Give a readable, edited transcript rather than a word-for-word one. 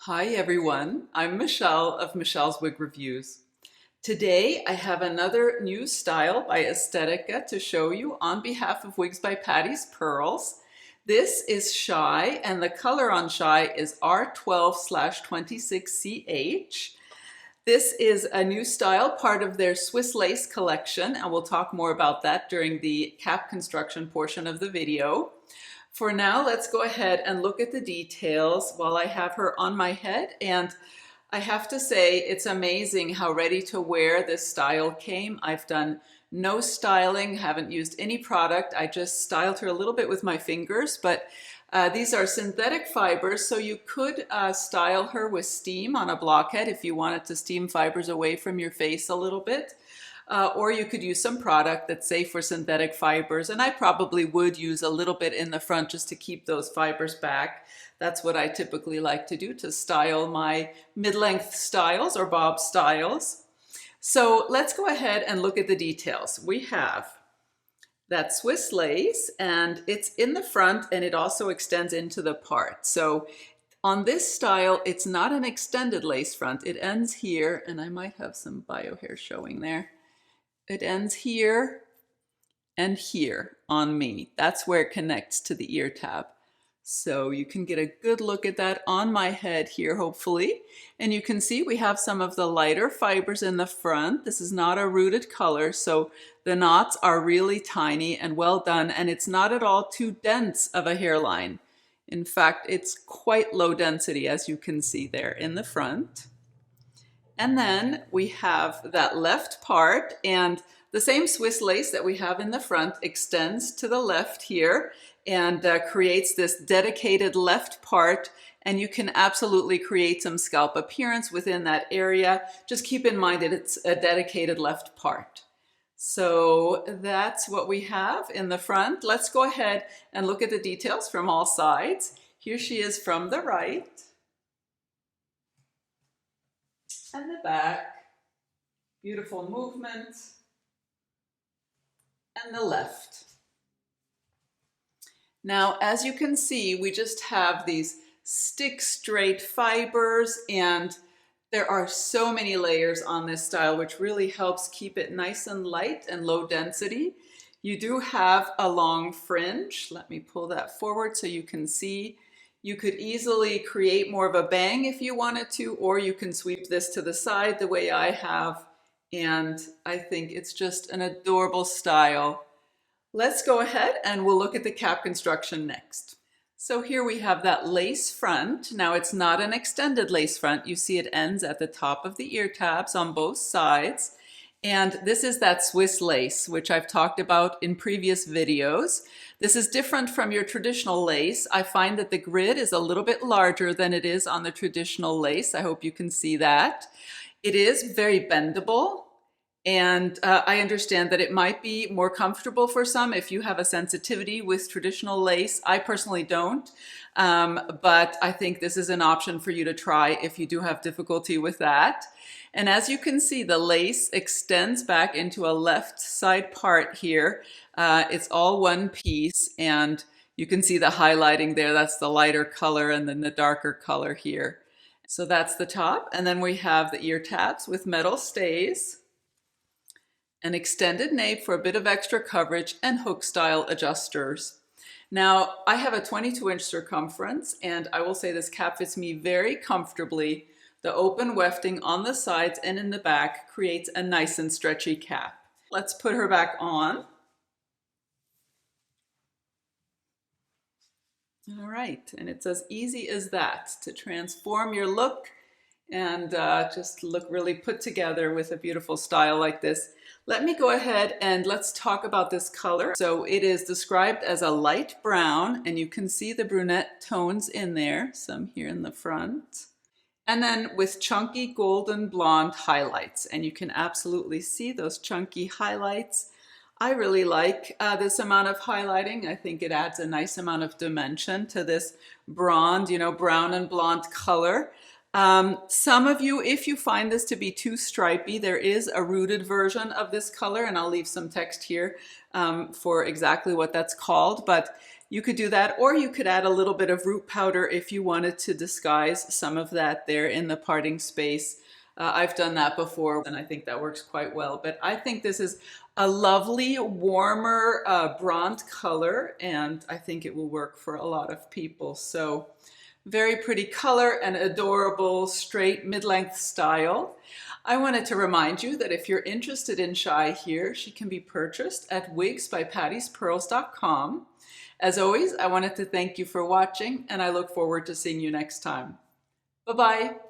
Hi everyone, I'm Michelle of Michelle's Wig Reviews. Today I have another new style by Estetica to show you on behalf of Wigs by Patti's Pearls. This is SHAI and the color on SHAI is R12/26CH. This is a new style, part of their Swiss lace collection, and we'll talk more about that during the cap construction portion of the video. For now, let's go ahead and look at the details while I have her on my head. And I have to say, it's amazing how ready to wear this style came. I've done no styling, haven't used any product. I just styled her a little bit with my fingers, but these are synthetic fibers, so you could style her with steam on a blockhead if you wanted to steam fibers away from your face a little bit. Or you could use some product that's safe for synthetic fibers, and I probably would use a little bit in the front just to keep those fibers back. That's what I typically like to do to style my mid-length styles or bob styles. So let's go ahead and look at the details. We have that Swiss lace, and it's in the front and it also extends into the part. So on this style, it's not an extended lace front. It ends here, and I might have some bio hair showing there. It ends here and here on me. That's where it connects to the ear tab. So you can get a good look at that on my head here, hopefully. And you can see we have some of the lighter fibers in the front. This is not a rooted color, so the knots are really tiny and well done, and it's not at all too dense of a hairline. In fact, it's quite low density, as you can see there in the front. And then we have that left part, and the same Swiss lace that we have in the front extends to the left here and creates this dedicated left part, and you can absolutely create some scalp appearance within that area. Just keep in mind that it's a dedicated left part. So that's what we have in the front. Let's go ahead and look at the details from all sides. Here she is from the right. And the back, beautiful movement, and the left. Now, as you can see, we just have these stick straight fibers, and there are so many layers on this style, which really helps keep it nice and light and low density. You do have a long fringe. Let me pull that forward so you can see. You could easily create more of a bang if you wanted to, or you can sweep this to the side the way I have. And I think it's just an adorable style. Let's go ahead and we'll look at the cap construction next. So here we have that lace front. Now it's not an extended lace front. You see it ends at the top of the ear tabs on both sides. And this is that Swiss lace, which I've talked about in previous videos. This is different from your traditional lace. I find that the grid is a little bit larger than it is on the traditional lace. I hope you can see that. It is very bendable, and I understand that it might be more comfortable for some if you have a sensitivity with traditional lace. I personally don't, but I think this is an option for you to try if you do have difficulty with that. And as you can see, the lace extends back into a left side part here. It's all one piece, and you can see the highlighting there. That's the lighter color, and then the darker color here. So that's the top. And then we have the ear tabs with metal stays, an extended nape for a bit of extra coverage, and hook style adjusters. Now, I have a 22-inch circumference, and I will say this cap fits me very comfortably. The open wefting on the sides and in the back creates a nice and stretchy cap. Let's put her back on. All right, and it's as easy as that to transform your look and just look really put together with a beautiful style like this. Let me go ahead and let's talk about this color. So it is described as a light brown, and you can see the brunette tones in there, some here in the front. And then with chunky golden blonde highlights, and you can absolutely see those chunky highlights. I really like this amount of highlighting. I think it adds a nice amount of dimension to this brown and blonde color. Some of you, if you find this to be too stripy, there is a rooted version of this color, and I'll leave some text here for exactly what that's called. But you could do that, or you could add a little bit of root powder if you wanted to disguise some of that there in the parting space. I've done that before and I think that works quite well, but I think this is a lovely warmer bronze color and I think it will work for a lot of people. So very pretty color and adorable straight mid-length style. I wanted to remind you that if you're interested in SHAI here, she can be purchased at wigsbypattispearls.com. As always, I wanted to thank you for watching and I look forward to seeing you next time. Bye-bye.